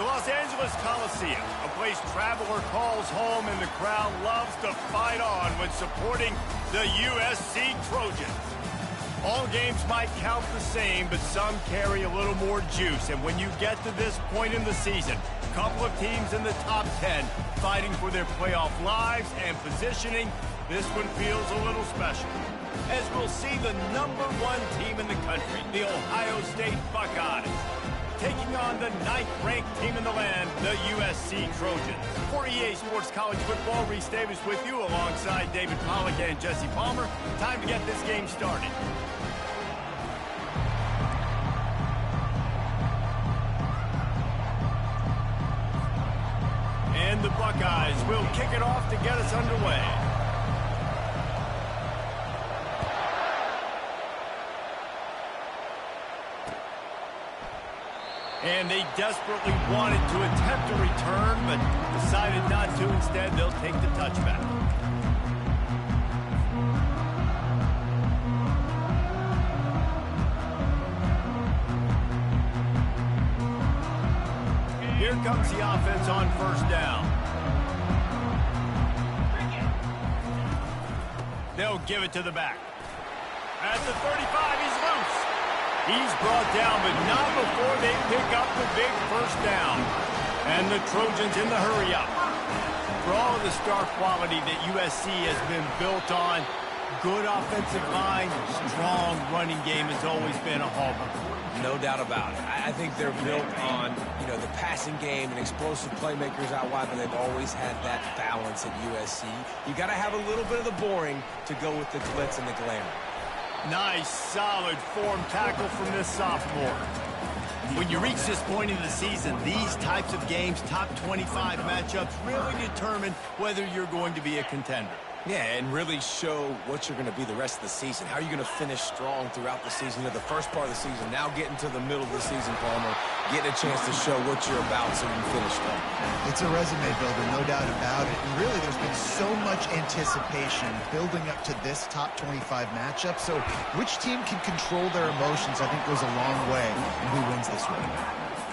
The Los Angeles Coliseum, a place traveler calls home and the crowd loves to fight on when supporting the USC Trojans. All games might count the same, but some carry a little more juice. And when you get to this point in the season, a couple of teams in the top 10 fighting for their playoff lives and positioning, this one feels a little special. As we'll see the #1 team in the country, the Ohio State Buckeyes, taking on the 9th-ranked team in the land, the USC Trojans. For EA Sports College Football, Reese Davis with you alongside David Pollack and Jesse Palmer. Time to get this game started. And the Buckeyes will kick it off to get us underway. And they desperately wanted to attempt a return, but decided not to. Instead, they'll take the touchback. Here comes the offense on first down. They'll give it to the back. At the 35, he's loose. He's brought down, but not before they pick up the big first down. And the Trojans in the hurry up. For all of the star quality that USC has been built on, good offensive line, strong running game has always been a hallmark. No doubt about it. I think they're built on, the passing game and explosive playmakers out wide, but they've always had that balance at USC. You got to have a little bit of the boring to go with the glitz and the glamour. Nice, solid form tackle from this sophomore. When you reach this point in the season, these types of games, top 25 matchups, really determine whether you're going to be a contender. Yeah, and really show what you're going to be the rest of the season. How are you going to finish strong throughout the season? The first part of the season, now getting to the middle of the season, Palmer, getting a chance to show what you're about so you can finish strong. It's a resume builder, no doubt about it. And really, there's been so much anticipation building up to this top 25 matchup. So which team can control their emotions, I think, goes a long way in who wins this one.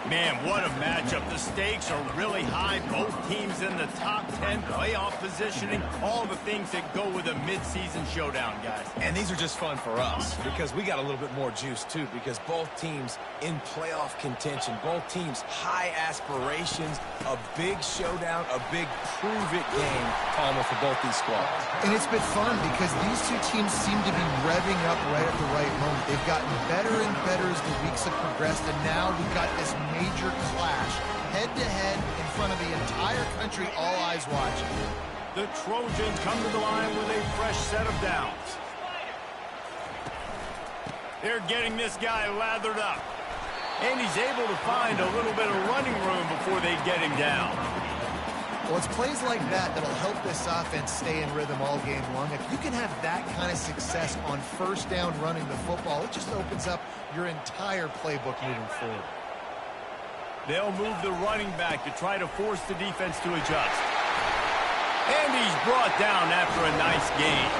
Man, what a matchup. The stakes are really high. Both teams in the top 10, playoff positioning, all the things that go with a midseason showdown, guys. And these are just fun for us because we got a little bit more juice, too, because both teams in playoff contention, both teams high aspirations, a big showdown, a big prove-it game, Palmer, for both these squads. And it's been fun because these two teams seem to be revving up right at the right moment. They've gotten better and better as the weeks have progressed, and now we've got this major clash, head-to-head in front of the entire country, all eyes watching. The Trojans come to the line with a fresh set of downs. They're getting this guy lathered up. And he's able to find a little bit of running room before they get him down. Well, it's plays like that that'll help this offense stay in rhythm all game long. If you can have that kind of success on first down running the football, it just opens up your entire playbook moving forward. They'll move the running back to try to force the defense to adjust. And he's brought down after a nice gain.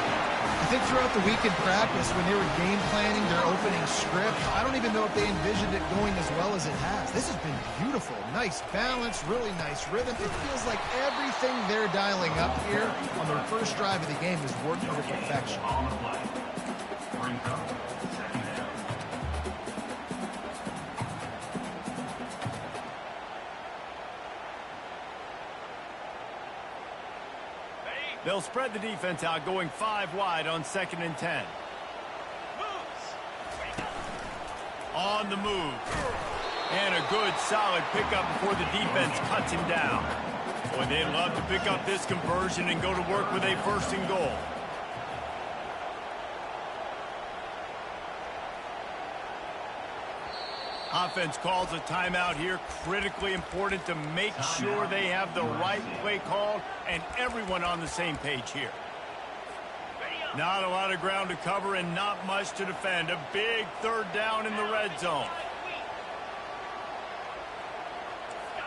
I think throughout the week in practice, when they were game planning their opening script, I don't even know if they envisioned it going as well as it has. This has been beautiful. Nice balance, really nice rhythm. It feels like everything they're dialing up here on their first drive of the game is working to perfection. They'll spread the defense out, going 5 wide on 2nd and 10. On the move. And a good, solid pickup before the defense cuts him down. Boy, they'd love to pick up this conversion and go to work with a 1st and goal. Offense calls a timeout here. Critically important to make sure they have the right play called and everyone on the same page here. Not a lot of ground to cover and not much to defend. A big 3rd down in the red zone.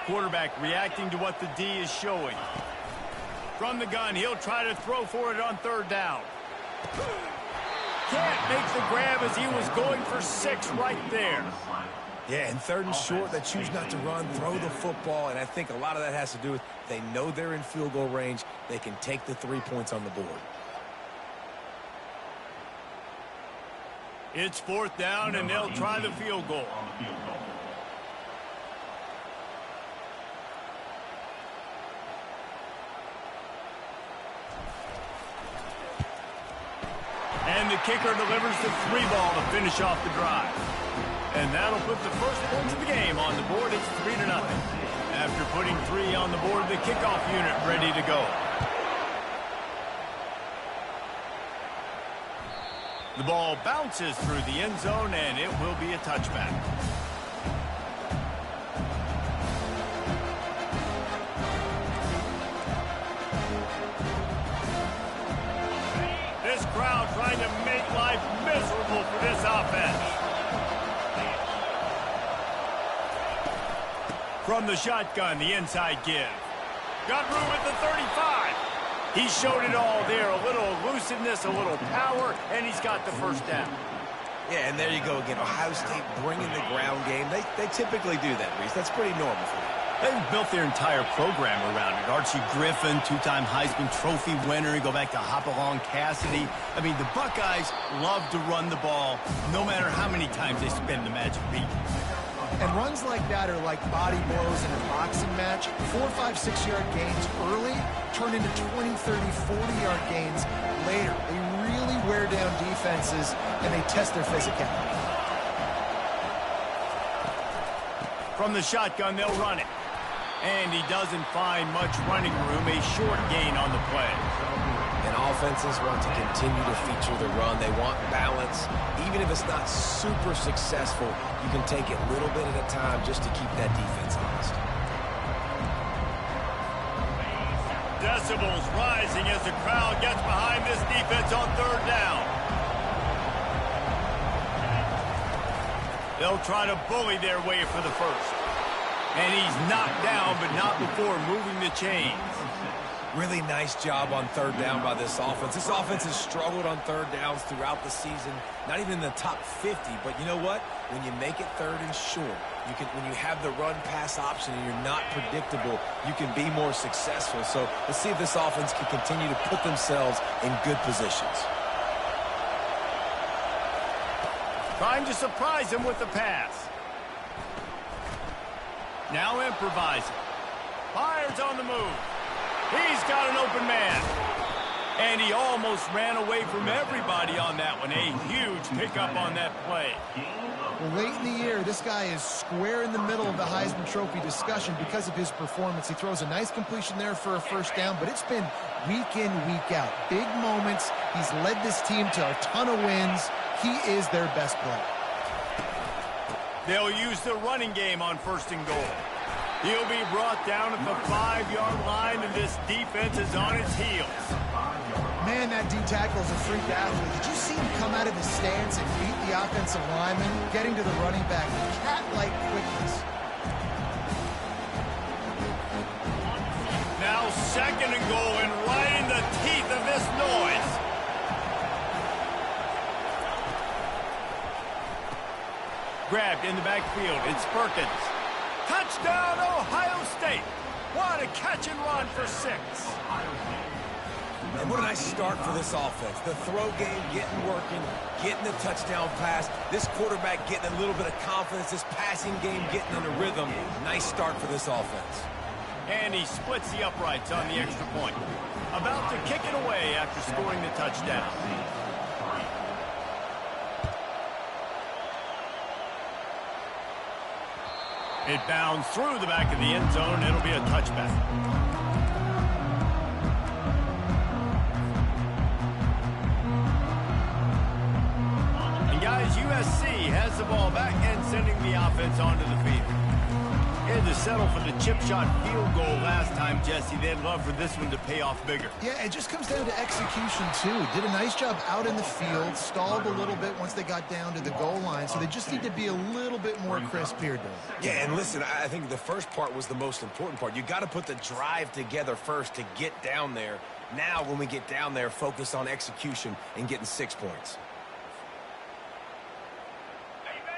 Quarterback reacting to what the D is showing. From the gun, he'll try to throw for it on 3rd down. Can't make the grab as he was going for 6 right there. Yeah, and third and short, they choose not to run, throw the football, and I think a lot of that has to do with they know they're in field goal range. They can take the 3 points on the board. It's 4th down, and they'll try the field goal. And the kicker delivers the 3 ball to finish off the drive. And that'll put the first points of the game on the board. It's 3-0. After putting 3 on the board, the kickoff unit ready to go. The ball bounces through the end zone, and it will be a touchback. This crowd trying to make life miserable for this offense. From the shotgun, the inside give. Got room at the 35. He showed it all there. A little elusiveness, a little power, and he's got the first down. Yeah, and there you go again. Ohio State bringing the ground game. They typically do that, Reese. That's pretty normal for them. They've built their entire program around it. Archie Griffin, 2-time Heisman Trophy winner. You go back to Hopalong Cassidy. I mean, the Buckeyes love to run the ball, no matter how many times they spin the magic beat. And runs like that are like body blows in a boxing match. 4, 5, 6-yard gains early turn into 20, 30, 40-yard gains later. They really wear down defenses, and they test their physicality. From the shotgun, they'll run it. And he doesn't find much running room. A short gain on the play. And offenses want to continue to feature the run. They want balance. Even if it's not super successful, you can take it little bit at a time just to keep that defense honest. Decibels rising as the crowd gets behind this defense on 3rd down. They'll try to bully their way for the first. And he's knocked down, but not before moving the chains. Really nice job on 3rd down by this offense. This offense has struggled on 3rd downs throughout the season. Not even in the top 50, but you know what? When you make it 3rd and short, when you have the run-pass option and you're not predictable, you can be more successful. So let's see if this offense can continue to put themselves in good positions. Trying to surprise him with the pass. Now improvising. Fires on the move. He's got an open man. And he almost ran away from everybody on that one. A huge pickup on that play. Well, late in the year, this guy is square in the middle of the Heisman Trophy discussion because of his performance. He throws a nice completion there for a first down, but it's been week in, week out. Big moments. He's led this team to a ton of wins. He is their best player. They'll use the running game on 1st and goal. He'll be brought down at the 5-yard line, and this defense is on its heels. Man, that D-tackle is a freak athlete. Did you see him come out of his stance and beat the offensive lineman, getting to the running back with cat-like quickness? Now 2nd and goal, and right in the teeth of this noise. Grabbed in the backfield. It's Perkins. Touchdown, Ohio State. What a catch and run for 6. And what a nice start for this offense. The throw game getting working, getting the touchdown pass. This quarterback getting a little bit of confidence. This passing game getting in a rhythm. Nice start for this offense. And he splits the uprights on the extra point. About to kick it away after scoring the touchdown. It bounds through the back of the end zone. It'll be a touchback. And guys, USC has the ball back and sending the offense onto the field. Had to settle for the chip shot field goal last time, Jesse. They'd love for this one to pay off bigger. Yeah, it just comes down to execution, too. Did a nice job out in the field, stalled a little bit once they got down to the goal line, so they just need to be a little bit more crisp here, Dave. Yeah, and listen, I think the first part was the most important part. You got to put the drive together first to get down there. Now, when we get down there, focus on execution and getting 6 points.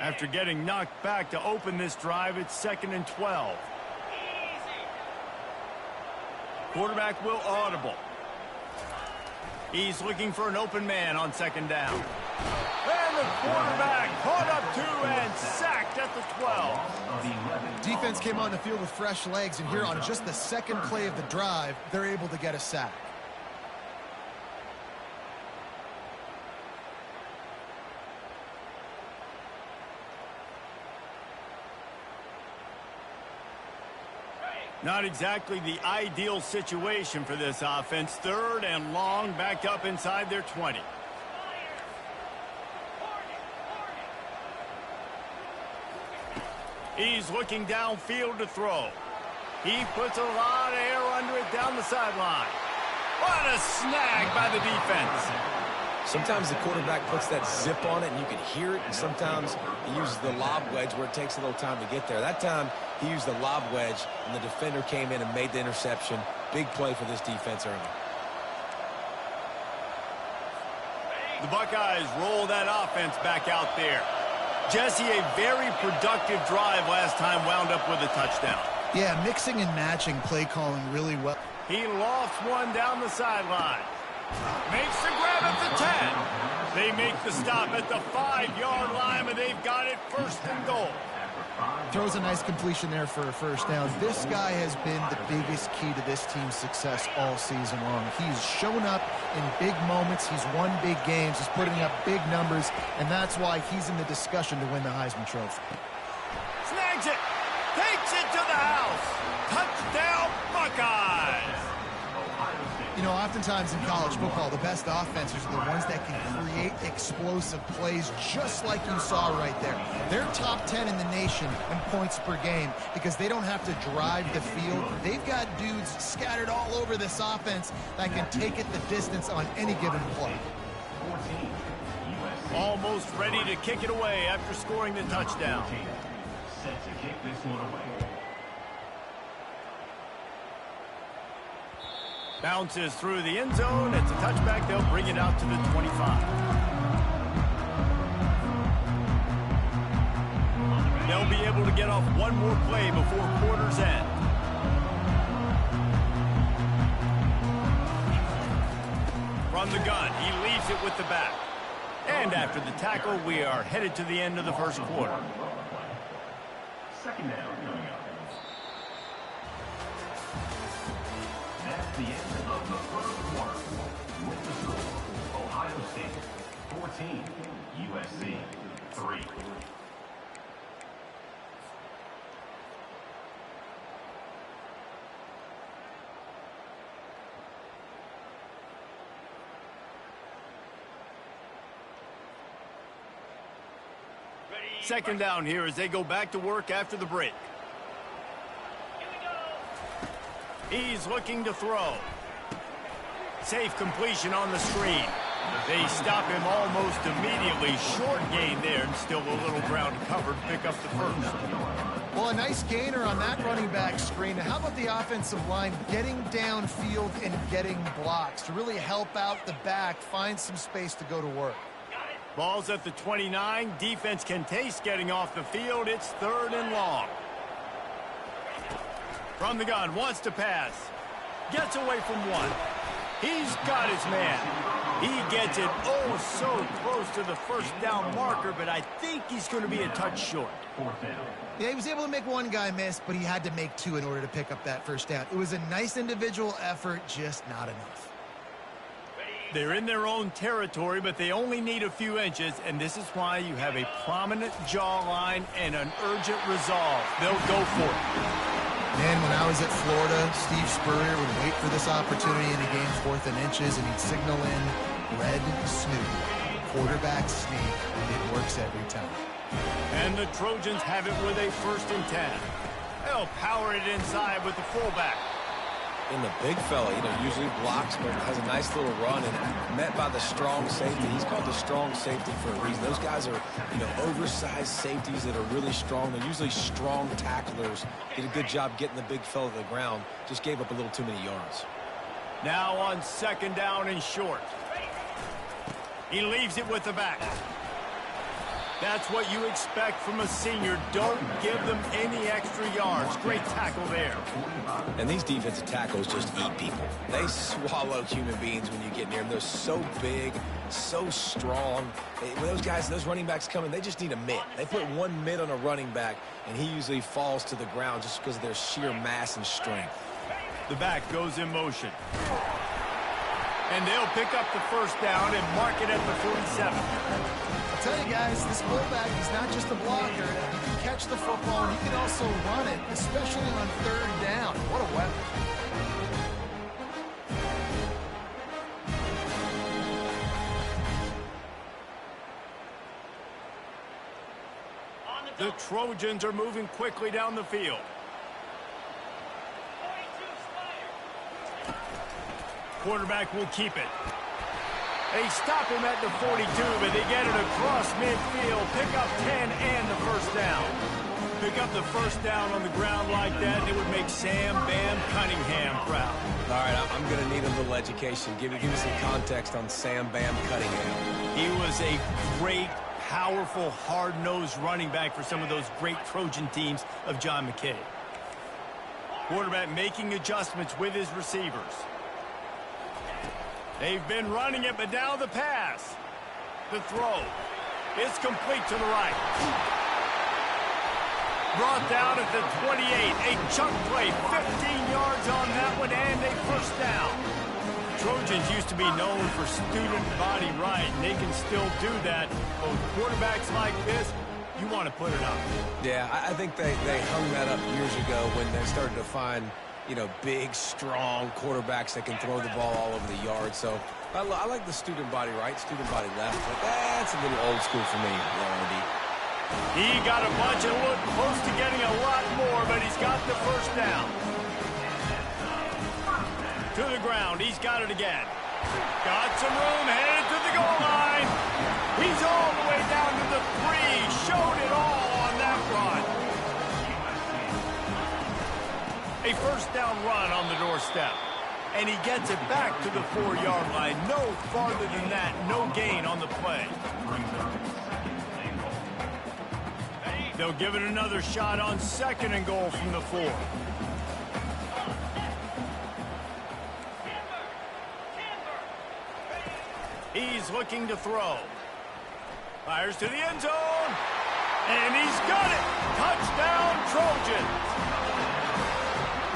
After getting knocked back to open this drive, it's 2nd and 12. Quarterback will audible. He's looking for an open man on 2nd down. And the quarterback caught up to and sacked at the 12. Defense came on the field with fresh legs, and here on just the second play of the drive, they're able to get a sack. Not exactly the ideal situation for this offense. 3rd and long, backed up inside their 20. He's looking downfield to throw. He puts a lot of air under it down the sideline. What a snag by the defense. Sometimes the quarterback puts that zip on it and you can hear it, and sometimes he uses the lob wedge where it takes a little time to get there. That time he used the lob wedge and the defender came in and made the interception. Big play for this defense early. The Buckeyes roll that offense back out there. Jesse, a very productive drive last time, wound up with a touchdown. Yeah, mixing and matching play calling really well. He lofts one down the sideline. Makes the grab at the 10. They make the stop at the 5-yard line, but they've got it 1st and goal. Throws a nice completion there for a 1st down. This guy has been the biggest key to this team's success all season long. He's shown up in big moments. He's won big games. He's putting up big numbers, and that's why he's in the discussion to win the Heisman Trophy. Snags it. Takes it to the house. Touchdown, Buckeyes. You know, oftentimes in college football, the best offenses are the ones that can create explosive plays just like you saw right there. They're top 10 in the nation in points per game because they don't have to drive the field. They've got dudes scattered all over this offense that can take it the distance on any given play. Almost ready to kick it away after scoring the touchdown. Set to kick this one away. Bounces through the end zone. It's a touchback. They'll bring it out to the 25. They'll be able to get off one more play before quarter's end. From the gun, he leaves it with the back. And after the tackle, we are headed to the end of the 1st quarter. 2nd down coming up. That's the end of the 1st quarter. With the score, Ohio State 14, USC 3. Second down here as they go back to work after the break. He's looking to throw. Safe completion on the screen. They stop him almost immediately. Short gain there, and still a little ground covered. Pick up the 1st. Well, a nice gainer on that running back screen. Now, how about the offensive line getting downfield and getting blocks to really help out the back, find some space to go to work? Ball's at the 29. Defense can taste getting off the field. It's 3rd and long. From the gun, wants to pass. Gets away from one. He's got his man. He gets it oh so close to the 1st down marker, but I think he's going to be a touch short. 4th down. Yeah, he was able to make one guy miss, but he had to make 2 in order to pick up that 1st down. It was a nice individual effort, just not enough. They're in their own territory, but they only need a few inches, and this is why you have a prominent jawline and an urgent resolve. They'll go for it. Man, when I was at Florida, Steve Spurrier would wait for this opportunity in a game 4th and inches, and he'd signal in red snoot, quarterback sneak, and it works every time. And the Trojans have it with a 1st and 10. They'll power it inside with the fullback. And the big fella, usually blocks, but has a nice little run, and met by the strong safety. He's called the strong safety for a reason. Those guys are, oversized safeties that are really strong. They're usually strong tacklers. Did a good job getting the big fella to the ground. Just gave up a little too many yards. Now on 2nd down and short. He leaves it with the back. That's what you expect from a senior. Don't give them any extra yards. Great tackle there. And these defensive tackles just eat people. They swallow human beings when you get near them. They're so big, so strong. When those guys, those running backs come in, they just need a mitt. They put one mitt on a running back, and he usually falls to the ground just because of their sheer mass and strength. The back goes in motion. And they'll pick up the first down and mark it at the 47. I'll tell you guys, this fullback is not just a blocker. He can catch the football, and he can also run it, especially on third down. What a weapon. The Trojans are moving quickly down the field. Quarterback will keep it. They stop him at the 42, but they get it across midfield. Pick up 10 and the first down. Pick up the first down on the ground like that, and it would make Sam Bam Cunningham proud. All right, I'm going to need a little education. Give me some context on Sam Bam Cunningham. He was a great, powerful, hard-nosed running back for some of those great Trojan teams of John McKay. Quarterback making adjustments with his receivers. They've been running it, but now the pass. The throw. It's complete to the right. Brought down at the 28. A chunk play. 15 yards on that one, and a first down. Trojans used to be known for student body right, and they can still do that. But with quarterbacks like this, you want to put it up. Yeah, I think they hung that up years ago when they started to find, you know, big, strong quarterbacks that can throw the ball all over the yard. So I like the student body right, student body left, but that's a little old school for me, Randy. He got a bunch and looked close to getting a lot more, but he's got the first down. To the ground. He's got it again. Got some room, headed to the goal line. He's all the way down to the 3. Showed it all on that run. A first down run on the doorstep. And he gets it back to the 4-yard line. No farther than that. No gain on the play. They'll give it another shot on 2nd and goal from the 4. He's looking to throw. Fires to the end zone. And he's got it. Touchdown, Trojans.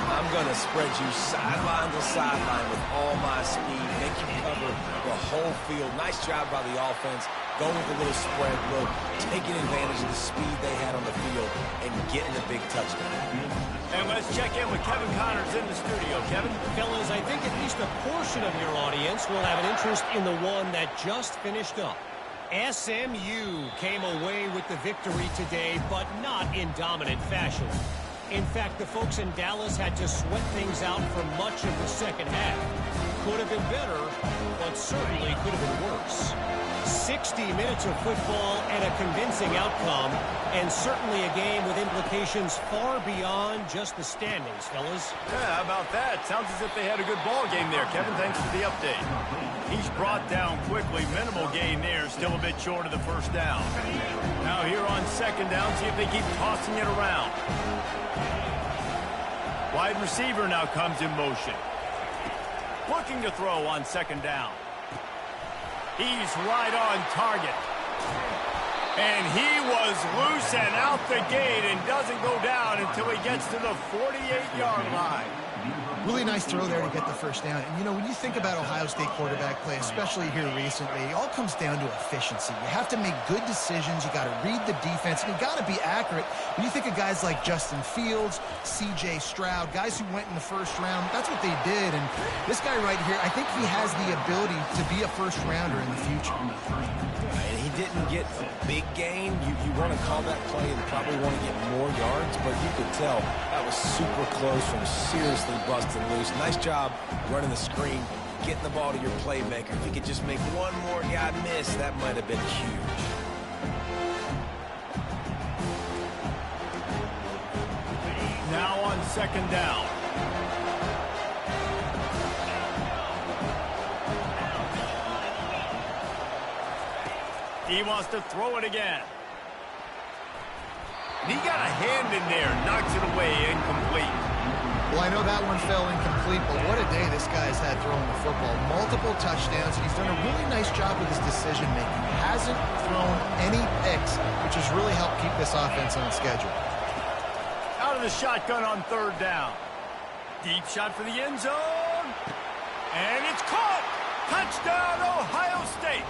I'm going to spread you sideline to sideline with all my speed, make you cover the whole field. Nice job by the offense, going with a little spread look, taking advantage of the speed they had on the field, and getting a big touchdown. And let's check in with Kevin Connors in the studio. Kevin? Fellas, I think at least a portion of your audience will have an interest in the one that just finished up. SMU came away with the victory today, but not in dominant fashion. In fact, the folks in Dallas had to sweat things out for much of the second half. Could have been better, but certainly could have been worse. 60 minutes of football and a convincing outcome, and certainly a game with implications far beyond just the standings, fellas. Yeah, how about that? Sounds as if they had a good ball game there, Kevin. Thanks for the update. He's brought down quickly. Minimal gain there. Still a bit short of the first down. Now here on 2nd down, see if they keep tossing it around. Wide receiver now comes in motion. Looking to throw on 2nd down. He's right on target. And he was loose and out the gate and doesn't go down until he gets to the 48-yard line. Really nice throw there to get the first down. And, you know, when you think about Ohio State quarterback play, especially here recently, it all comes down to efficiency. You have to make good decisions. You got to read the defense, and you got to be accurate. When you think of guys like Justin Fields, C.J. Stroud, guys who went in the first round, that's what they did. And this guy right here, I think he has the ability to be a first-rounder in the future. And he didn't get a big gain. You want to call that play and probably want to get more yards, but you could tell that was super close from seriously busting loose. Nice job running the screen, getting the ball to your playmaker. If you could just make one more guy miss, that might have been huge. Now on 2nd down. He wants to throw it again. And he got a hand in there, knocks it away, incomplete. Well, I know that one fell incomplete, but what a day this guy's had throwing the football. Multiple touchdowns, and he's done a really nice job with his decision-making. Hasn't thrown any picks, which has really helped keep this offense on schedule. Out of the shotgun on third down. Deep shot for the end zone. And it's caught. Touchdown, Ohio State.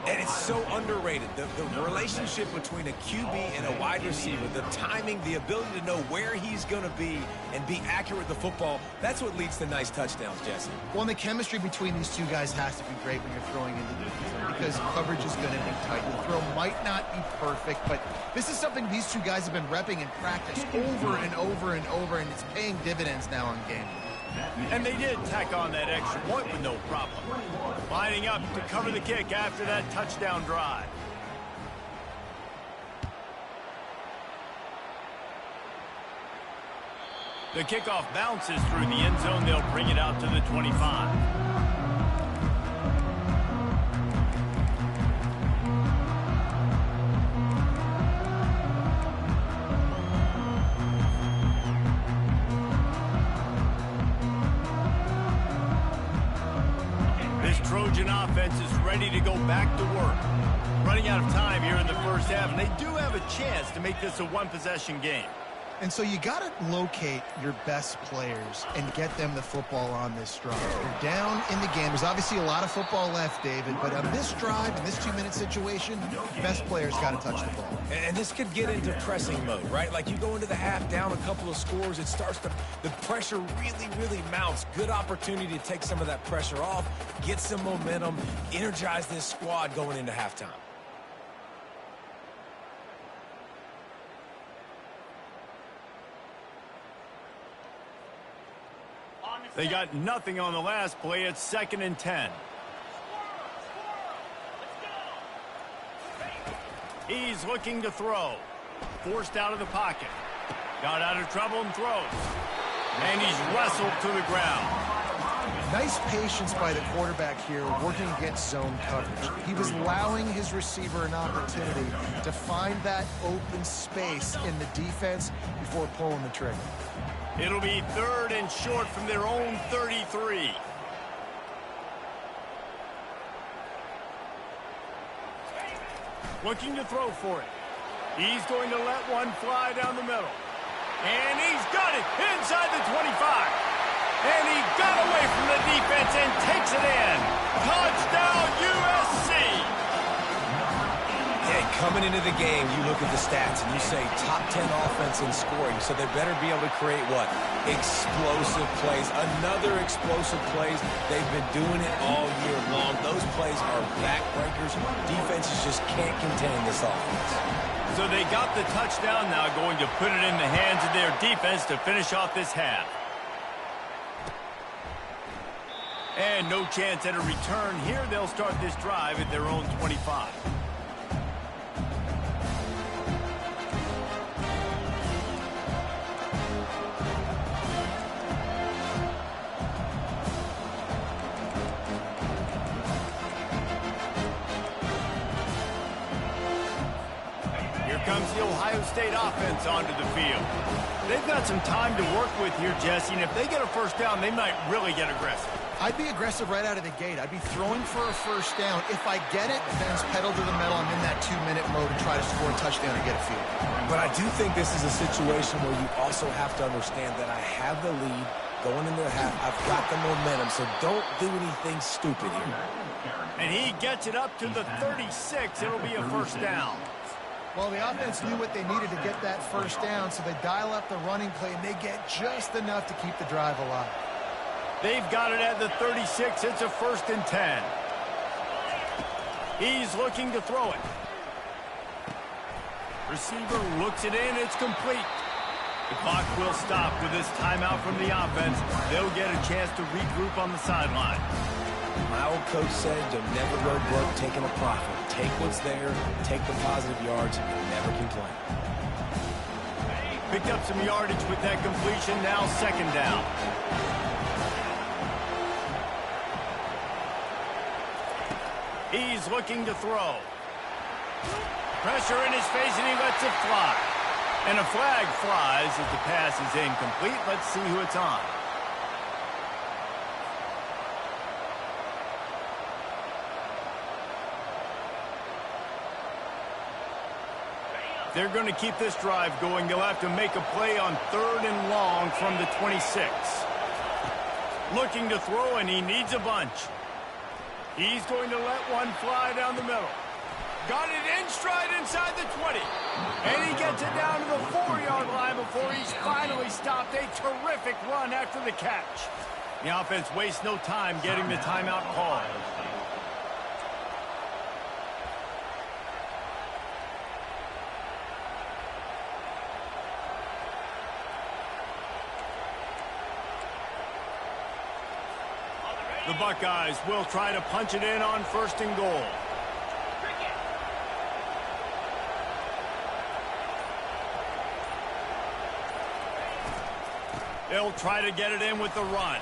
And it's so underrated. The relationship between a QB and a wide receiver, the timing, the ability to know where he's going to be and be accurate with the football, that's what leads to nice touchdowns, Jesse. Well, and the chemistry between these two guys has to be great when you're throwing into the zone because coverage is going to be tight. The throw might not be perfect, but this is something these two guys have been repping in practice over and over and over, and it's paying dividends now on game. And they did tack on that extra point with no problem. Lining up to cover the kick after that touchdown drive. The kickoff bounces through the end zone. They'll bring it out to the 25. Trojan offense is ready to go back to work. Running out of time here in the first half, and they do have a chance to make this a one-possession game. And so you got to locate your best players and get them the football on this drive. They're down in the game. There's obviously a lot of football left, David, but on this drive, in this 2-minute situation, best players got to touch the ball. And this could get into pressing mode, right? Like you go into the half down a couple of scores, it starts to, the pressure really mounts. Good opportunity to take some of that pressure off, get some momentum, energize this squad going into halftime. They got nothing on the last play. It's 2nd and 10. He's looking to throw. Forced out of the pocket. Got out of trouble and throws. And he's wrestled to the ground. Nice patience by the quarterback here working against zone coverage. He was allowing his receiver an opportunity to find that open space in the defense before pulling the trigger. It'll be 3rd and short from their own 33. Looking to throw for it. He's going to let one fly down the middle. And he's got it inside the 25. And he got away from the defense and takes it in. Touchdown, USC! Hey, coming into the game, you look at the stats and you say top 10 offense in scoring, so they better be able to create what? Explosive plays. Another explosive plays. They've been doing it all year long. Those plays are backbreakers. Defenses just can't contain this offense. So they got the touchdown, now going to put it in the hands of their defense to finish off this half. And no chance at a return here. They'll start this drive at their own 25. Comes the Ohio State offense onto the field. They've got some time to work with here, Jesse, and if they get a first down, they might really get aggressive. I'd be aggressive right out of the gate. I'd be throwing for a first down. If I get it, then it's pedal to the metal. I'm in that 2-minute mode and try to score a touchdown and get a field. But I do think this is a situation where you also have to understand that I have the lead going into the half. I've got the momentum, so don't do anything stupid here. And he gets it up to the 36. It'll be a first down. Well, the offense knew what they needed to get that first down, so they dial up the running play, and they get just enough to keep the drive alive. They've got it at the 36. It's a 1st and 10. He's looking to throw it. Receiver looks it in. It's complete. The clock will stop with this timeout from the offense. They'll get a chance to regroup on the sideline. My old coach said, you'll never go broke taking a profit. Take what's there, take the positive yards, and never complain. Picked up some yardage with that completion. Now 2nd down. He's looking to throw. Pressure in his face, and he lets it fly. And a flag flies as the pass is incomplete. Let's see who it's on. They're going to keep this drive going. They'll have to make a play on 3rd and long from the 26. Looking to throw, and he needs a bunch. He's going to let one fly down the middle. Got it in stride inside the 20. And he gets it down to the 4-yard line before he's finally stopped. A terrific run after the catch. The offense wastes no time getting the timeout called. The Buckeyes will try to punch it in on 1st and goal. They'll try to get it in with the run.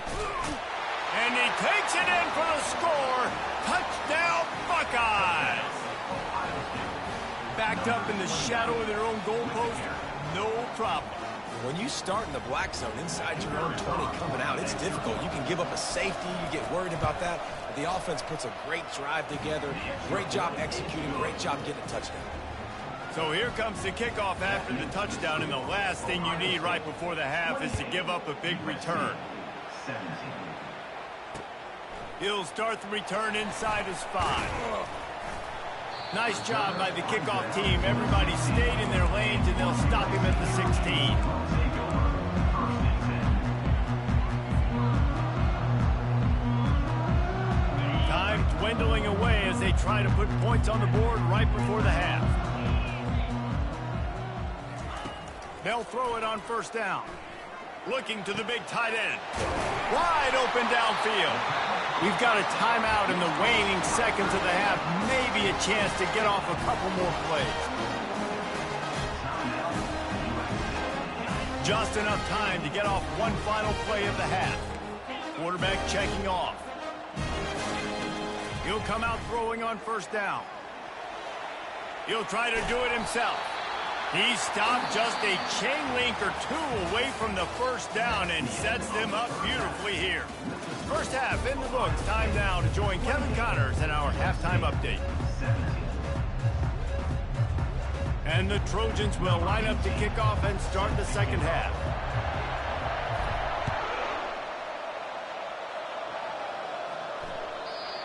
And he takes it in for the score. Touchdown, Buckeyes! Backed up in the shadow of their own goalpost, no problem. When you start in the black zone inside your own 20 coming out, it's difficult. You can give up a safety. You get worried about that. But the offense puts a great drive together. Great job executing. Great job getting a touchdown. So here comes the kickoff after the touchdown, and the last thing you need right before the half is to give up a big return. He'll start the return inside his 5. Nice job by the kickoff team. Everybody stayed in their lanes, and they'll stop him at the 16. Time dwindling away as they try to put points on the board right before the half. They'll throw it on 1st down. Looking to the big tight end. Wide open downfield. We've got a timeout in the waning seconds of the half. Maybe a chance to get off a couple more plays. Just enough time to get off one final play of the half. Quarterback checking off. He'll come out throwing on 1st down. He'll try to do it himself. He stopped just a chain link or 2 away from the 1st down and sets them up beautifully here. First half in the books. Time now to join Kevin Connors in our halftime update. And the Trojans will line up to kick off and start the second half.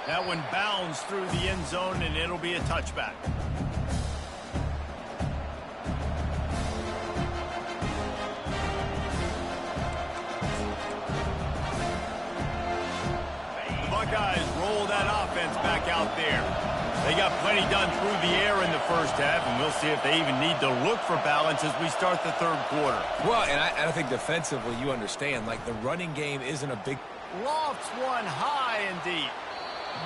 That one bounds through the end zone, and it'll be a touchback. Buckeyes roll that offense back out there. They got plenty done through the air in the first half, and we'll see if they even need to look for balance as we start the 3rd quarter. Well, and I think defensively you understand, like the running game isn't a big... Lofts one high and deep.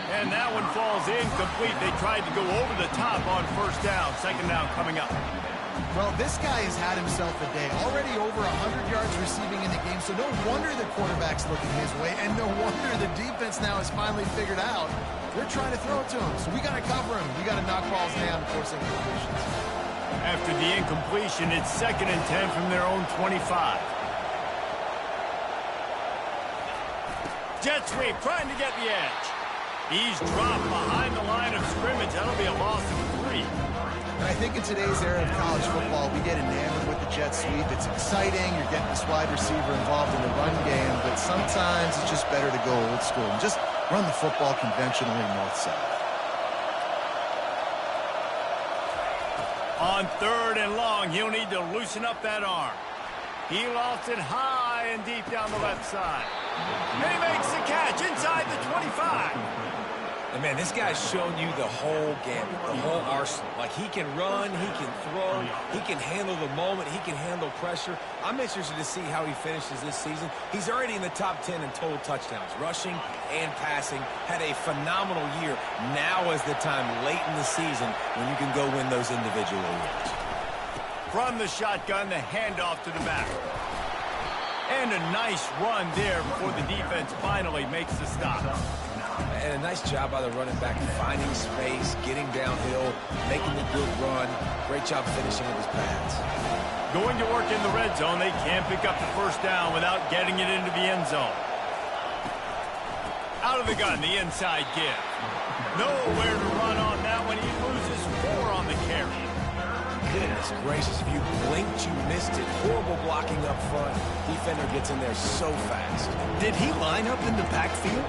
And that one falls incomplete. They tried to go over the top on 1st down. 2nd down coming up. Well, this guy has had himself a day. Already over 100 yards receiving in the game, so no wonder the quarterback's looking his way, and no wonder the defense now has finally figured out we're trying to throw it to him, so we got to cover him. We got to knock balls down and force incompletions. After the incompletion, it's 2nd and 10 from their own 25. Jet sweep, trying to get the edge. He's dropped behind the line of scrimmage. That'll be a loss of 3. And I think in today's era of college football, we get enamored with the jet sweep. It's exciting. You're getting this wide receiver involved in the run game, but sometimes it's just better to go old school and just run the football conventionally north-south. On 3rd and long, he'll need to loosen up that arm. He lofts it high and deep down the left side. And he makes the catch inside the 25. And, man, this guy's shown you the whole gamut, the whole arsenal. Like, he can run, he can throw, he can handle the moment, he can handle pressure. I'm interested to see how he finishes this season. He's already in the top 10 in total touchdowns, rushing and passing. Had a phenomenal year. Now is the time late in the season when you can go win those individual awards. From the shotgun, the handoff to the back. And a nice run there before the defense finally makes the stop. And a nice job by the running back, finding space, getting downhill, making the good run. Great job finishing with his pads. Going to work in the red zone, they can't pick up the first down without getting it into the end zone. Out of the gun, the inside give. Nowhere to run on that one. He loses 4 on the carry. Goodness gracious, if you blinked, you missed it. Horrible blocking up front. Defender gets in there so fast. Did he line up in the backfield?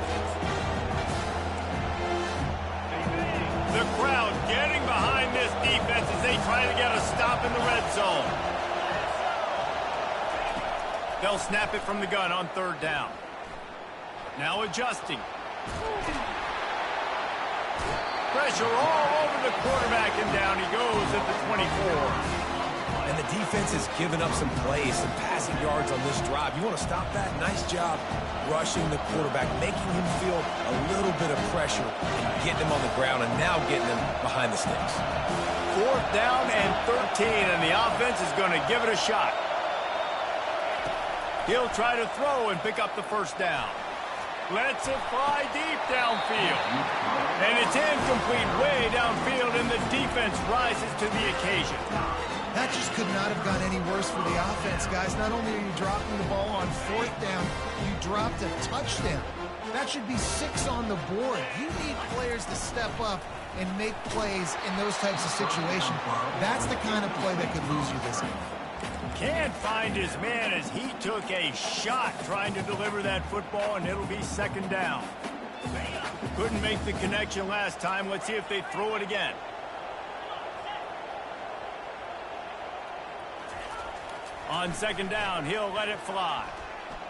The crowd getting behind this defense as they try to get a stop in the red zone. They'll snap it from the gun on 3rd down. Now adjusting. Pressure all over the quarterback, and down he goes at the 24. And the defense has given up some plays, some passing yards on this drive. You want to stop that? Nice job rushing the quarterback, making him feel a little bit of pressure and getting him on the ground and now getting him behind the sticks. 4th down and 13, and the offense is going to give it a shot. He'll try to throw and pick up the first down. Lets it fly deep downfield. And it's incomplete way downfield, and the defense rises to the occasion. That just could not have gone any worse for the offense, guys. Not only are you dropping the ball on 4th down, you dropped a touchdown. That should be 6 on the board. You need players to step up and make plays in those types of situations. That's the kind of play that could lose you this game. Can't find his man as he took a shot trying to deliver that football, and it'll be 2nd down. Couldn't make the connection last time. Let's see if they throw it again. On 2nd down, he'll let it fly.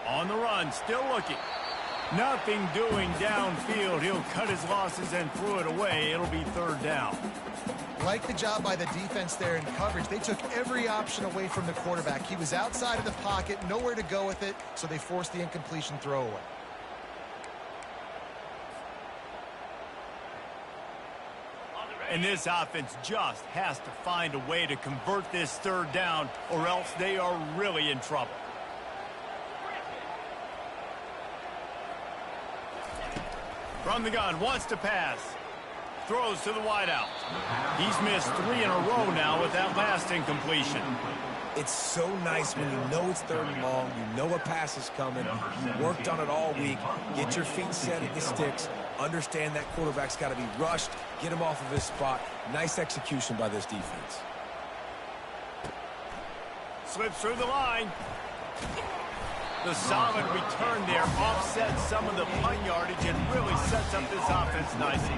On the run, still looking. Nothing doing downfield. He'll cut his losses and throw it away. It'll be 3rd down. Like the job by the defense there in coverage. They took every option away from the quarterback. He was outside of the pocket, nowhere to go with it, so they forced the incompletion throwaway. And this offense just has to find a way to convert this 3rd down, or else they are really in trouble. From the gun, wants to pass. Throws to the wideout. He's missed 3 in a row now with that last incompletion. It's so nice when you know it's 3rd and long, you know a pass is coming, you worked on it all week, get your feet set at the sticks, understand that quarterback's got to be rushed, get him off of his spot. Nice execution by this defense. Slips through the line. The solid return there offsets some of the punt yardage and really sets up this offense nicely.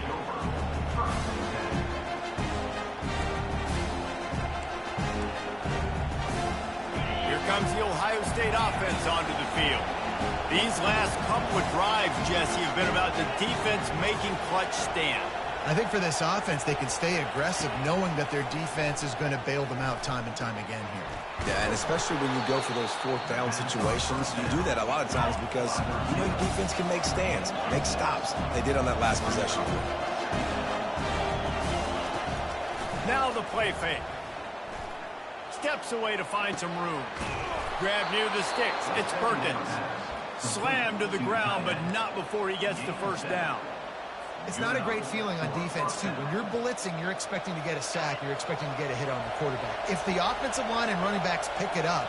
Here comes the Ohio State offense onto the field. These last couple of drives, Jesse, have been about the defense making clutch stand. I think for this offense, they can stay aggressive knowing that their defense is going to bail them out time and time again here. Yeah, and especially when you go for those 4th down situations, you do that a lot of times because you know your defense can make stands, make stops. They did on that last possession. Now the play fake. Steps away to find some room. Grab near the sticks. It's Perkins. Slammed to the ground, but not before he gets the first down. It's not a great feeling on defense, too. When you're blitzing, you're expecting to get a sack. You're expecting to get a hit on the quarterback. If the offensive line and running backs pick it up,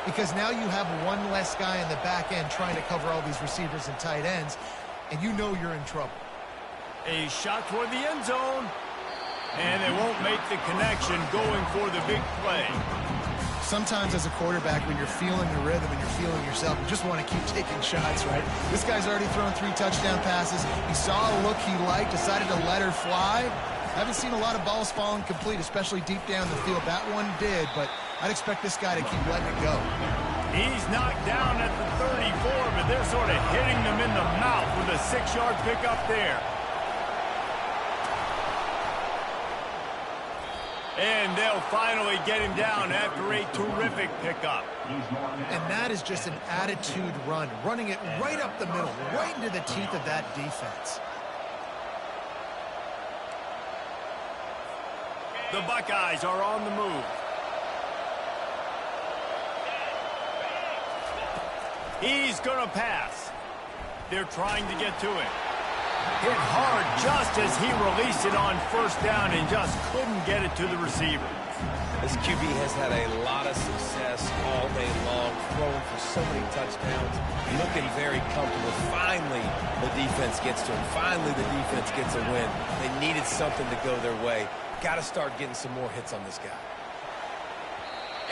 because now you have one less guy in the back end trying to cover all these receivers and tight ends, and you know you're in trouble. A shot toward the end zone, and they won't make the connection going for the big play. Sometimes as a quarterback, when you're feeling the rhythm and you're feeling yourself, you just want to keep taking shots, right? This guy's already thrown 3 touchdown passes. He saw a look he liked, decided to let her fly. I haven't seen a lot of balls falling complete, especially deep down the field. That one did, but I'd expect this guy to keep letting it go. He's knocked down at the 34, but they're sort of hitting them in the mouth with a 6-yard pickup there. And they'll finally get him down after a terrific pickup. And that is just an attitude run, running it right up the middle, right into the teeth of that defense. The Buckeyes are on the move. He's going to pass. They're trying to get to him. Hit hard just as he released it on first down and just couldn't get it to the receiver. This QB has had a lot of success all day long, throwing for so many touchdowns, looking very comfortable. Finally, the defense gets to him. Finally, the defense gets a win. They needed something to go their way. Got to start getting some more hits on this guy.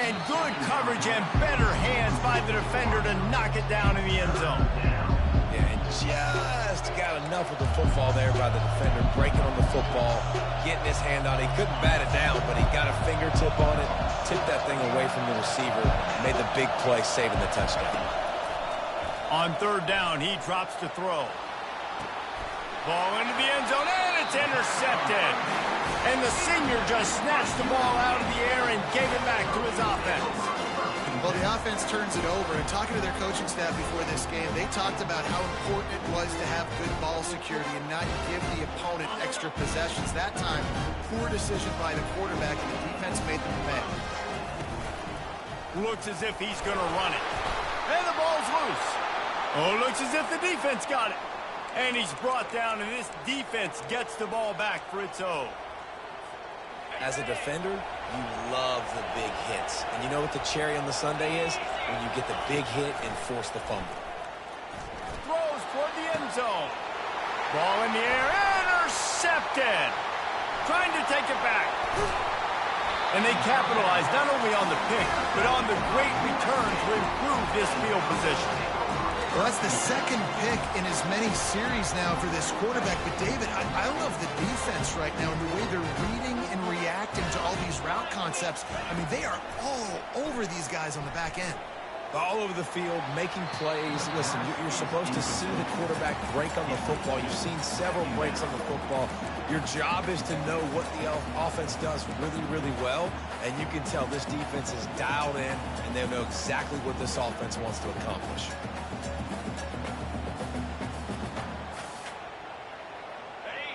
And good coverage and better hands by the defender to knock it down in the end zone. Yeah, and just got enough of the football there by the defender, breaking on the football, getting his hand on it. He couldn't bat it down, but he got a fingertip on it, tipped that thing away from the receiver, made the big play, saving the touchdown. On third down, he drops to throw. Ball into the end zone, and it's intercepted. And the senior just snatched the ball out of the air and gave it back to his offense. Well, the offense turns it over, and talking to their coaching staff before this game, they talked about how important it was to have good ball security and not give the opponent extra possessions. That time, poor decision by the quarterback, and the defense made them pay. Looks as if he's going to run it. And the ball's loose. Oh, looks as if the defense got it. And he's brought down, and this defense gets the ball back for its own. As a defender, you love the big hits. And you know what the cherry on the sundae is? When you get the big hit and force the fumble. Throws toward the end zone. Ball in the air, intercepted. Trying to take it back. And they capitalize not only on the pick, but on the great return to improve this field position. Well, that's the second pick in as many series now for this quarterback. But, David, I love the defense right now and the way they're reading and reacting to all these route concepts. I mean, they are all over these guys on the back end. All over the field, making plays. Listen, you're supposed to see the quarterback break on the football. You've seen several breaks on the football. Your job is to know what the offense does really, really well. And you can tell this defense is dialed in, and they know exactly what this offense wants to accomplish.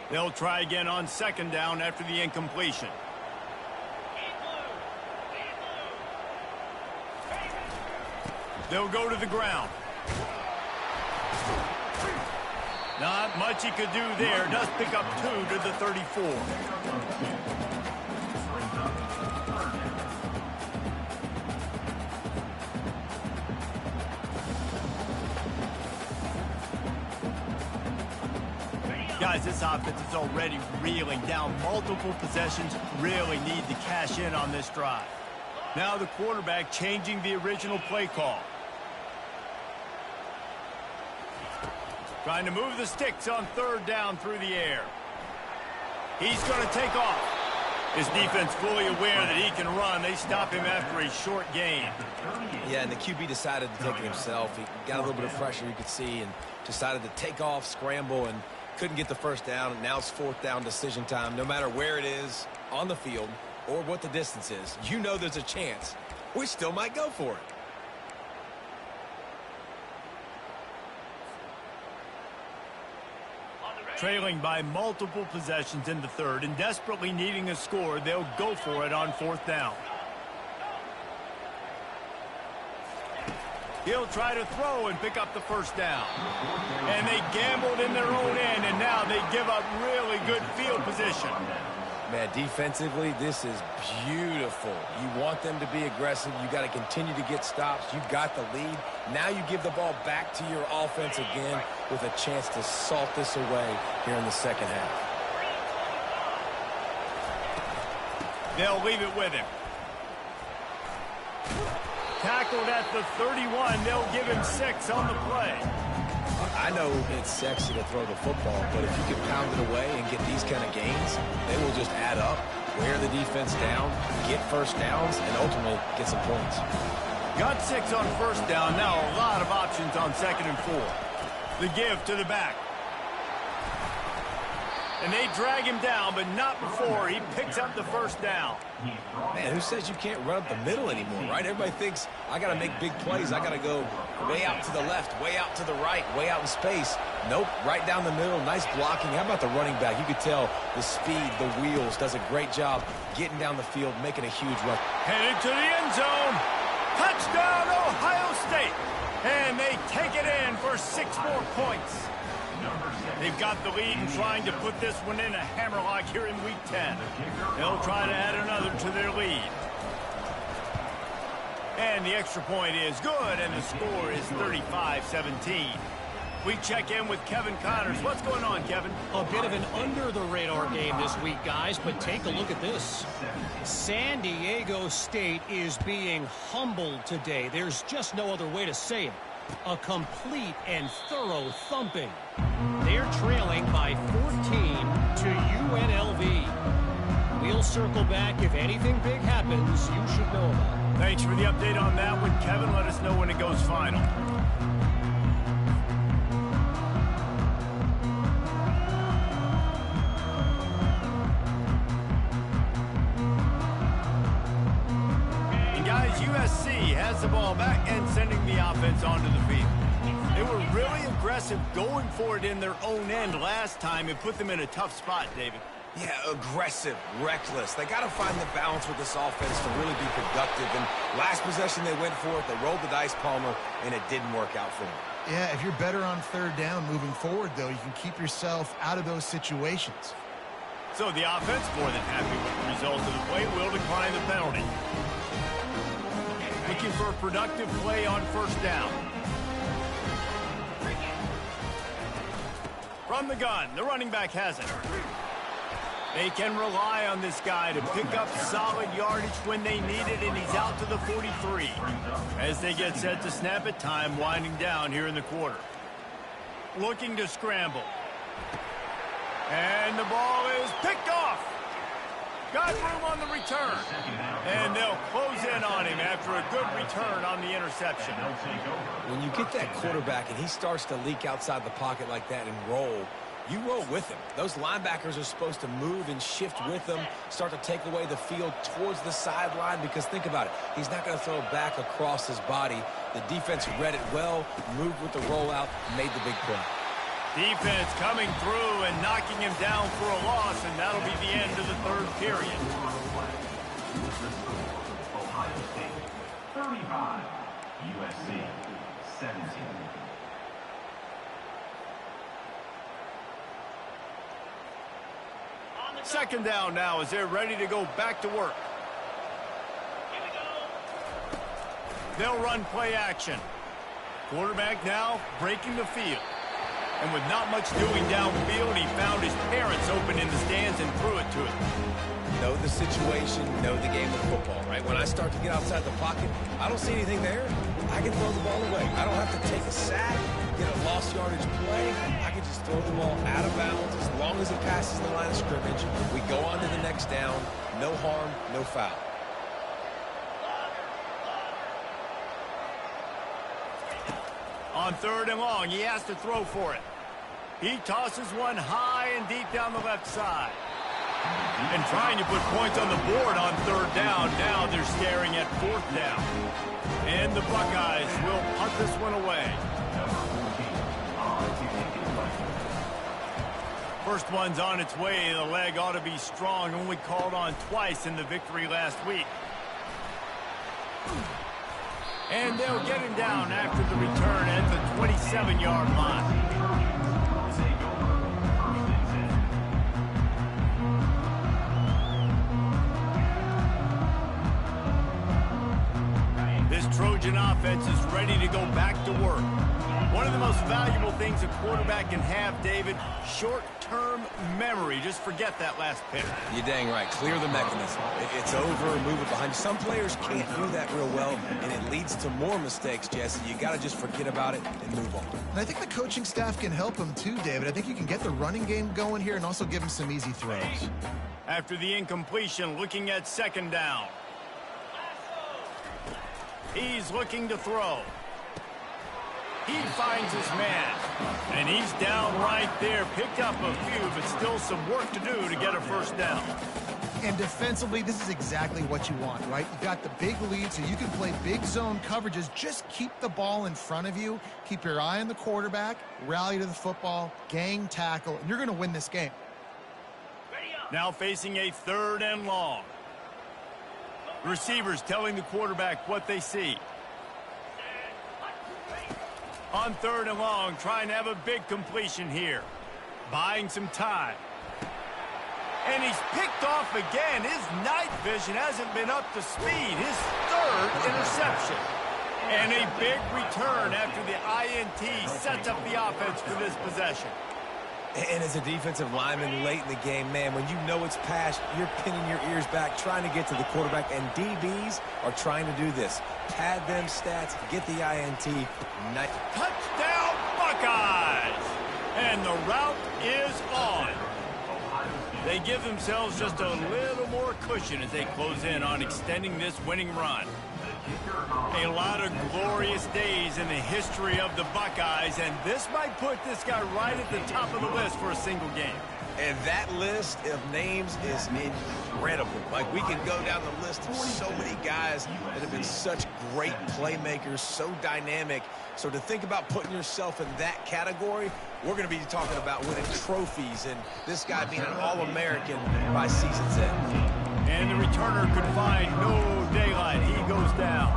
They'll try again on second down after the incompletion. They'll go to the ground. Not much he could do there. Does pick up 2 to the 34. Guys, this offense is already reeling down multiple possessions. Really need to cash in on this drive. Now the quarterback changing the original play call. Trying to move the sticks on third down through the air. He's going to take off. His defense fully aware that he can run. They stop him after a short gain. Yeah, and the QB decided to take it himself. He got a little bit of pressure, you could see, and decided to take off, scramble, and couldn't get the first down. And now it's fourth down decision time. No matter where it is on the field or what the distance is, you know there's a chance we still might go for it. Trailing by multiple possessions in the third and desperately needing a score, they'll go for it on fourth down. He'll try to throw and pick up the first down. And they gambled in their own end, and now they give up really good field position. Man, defensively, this is beautiful. You want them to be aggressive. You got to continue to get stops. You got the lead. Now you give the ball back to your offense again with a chance to salt this away here in the second half. They'll leave it with him. Tackled at the 31. They'll give him 6 on the play. I know it's sexy to throw the football, but if you can pound it away and get these kind of gains, they will just add up, wear the defense down, get first downs, and ultimately get some points. Got 6 on first down. Now a lot of options on second and 4. The give to the back. And they drag him down, but not before he picks up the first down. Man, who says you can't run up the middle anymore, right? Everybody thinks, I got to make big plays. I got to go way out to the left, way out to the right, way out in space. Nope, right down the middle, nice blocking. How about the running back? You could tell the speed, the wheels, does a great job getting down the field, making a huge run. Headed to the end zone. Touchdown, Ohio State. And they take it in for 6 more points. Number 6. They've got the lead and trying to put this one in a hammerlock here in Week 10. They'll try to add another to their lead. And the extra point is good, and the score is 35-17. We check in with Kevin Connors. What's going on, Kevin? A bit of an under-the-radar game this week, guys, but take a look at this. San Diego State is being humbled today. There's just no other way to say it. A complete and thorough thumping. They're trailing by 14 to UNLV. We'll circle back. If anything big happens, you should know about it. Thanks for the update on that one, Kevin. Let us know when it goes final. USC has the ball back and sending the offense onto the field. They were really aggressive going for it in their own end last time. It put them in a tough spot, David. Yeah, aggressive, reckless. They got to find the balance with this offense to really be productive. And last possession they went for it, they rolled the dice, Palmer, and it didn't work out for them. Yeah, if you're better on third down moving forward, though, you can keep yourself out of those situations. So the offense, more than happy with the result of the play, will decline the penalty. Looking for a productive play on first down. From the gun, the running back has it. They can rely on this guy to pick up solid yardage when they need it, and he's out to the 43. As they get set to snap it, time winding down here in the quarter. Looking to scramble. And the ball is picked off. Got room on the return. And they'll close in on him after a good return on the interception. When you get that quarterback and he starts to leak outside the pocket like that and roll, you roll with him. Those linebackers are supposed to move and shift with him, start to take away the field towards the sideline, because think about it. He's not going to throw back across his body. The defense read it well, moved with the rollout, made the big play. Defense coming through and knocking him down for a loss, and that'll be the end of the third period. Ohio State 35, USC 17. Second down now as they're ready to go back to work. They'll run play action. Quarterback now breaking the field. And with not much doing downfield, he found his parents open in the stands and threw it to him. Know the situation, know the game of football, right? When I start to get outside the pocket, I don't see anything there. I can throw the ball away. I don't have to take a sack, get a lost yardage play. I can just throw the ball out of bounds as long as it passes the line of scrimmage. We go on to the next down. No harm, no foul. On third and long, he has to throw for it. He tosses one high and deep down the left side. And trying to put points on the board on third down. Now they're staring at fourth down. And the Buckeyes will punt this one away. First one's on its way. The leg ought to be strong. Only called on twice in the victory last week. And they'll get him down after the return at the 27-yard line. This Trojan offense is ready to go back to work. One of the most valuable things a quarterback can have, David, short-term memory. Just forget that last pick. You're dang right. Clear the mechanism. It's over, move it behind you. Some players can't do that real well, and it leads to more mistakes, Jesse. You got to just forget about it and move on. And I think the coaching staff can help him too, David. I think you can get the running game going here and also give him some easy throws. After the incompletion, looking at second down. He's looking to throw. He finds his man, and he's down right there. Picked up a few, but still some work to do to get a first down. And defensively, this is exactly what you want, right? You've got the big lead, so you can play big zone coverages. Just keep the ball in front of you. Keep your eye on the quarterback, rally to the football, gang tackle, and you're going to win this game. Now facing a third and long. Receivers telling the quarterback what they see. On third and long, trying to have a big completion here. Buying some time. And he's picked off again. His night vision hasn't been up to speed. His third interception. And a big return after the INT sets up the offense for this possession. And as a defensive lineman late in the game, man, when you know it's passed, you're pinning your ears back, trying to get to the quarterback, and DBs are trying to do this. Pad them stats, get the INT. Touchdown, Buckeyes! And the route is on. They give themselves just a little more cushion as they close in on extending this winning run. A lot of glorious days in the history of the Buckeyes, and this might put this guy right at the top of the list for a single game. And that list of names is incredible. Like, we can go down the list of so many guys that have been such great playmakers, so dynamic. So to think about putting yourself in that category, we're going to be talking about winning trophies and this guy being an All-American by season's end. And the returner could find no daylight. He goes down.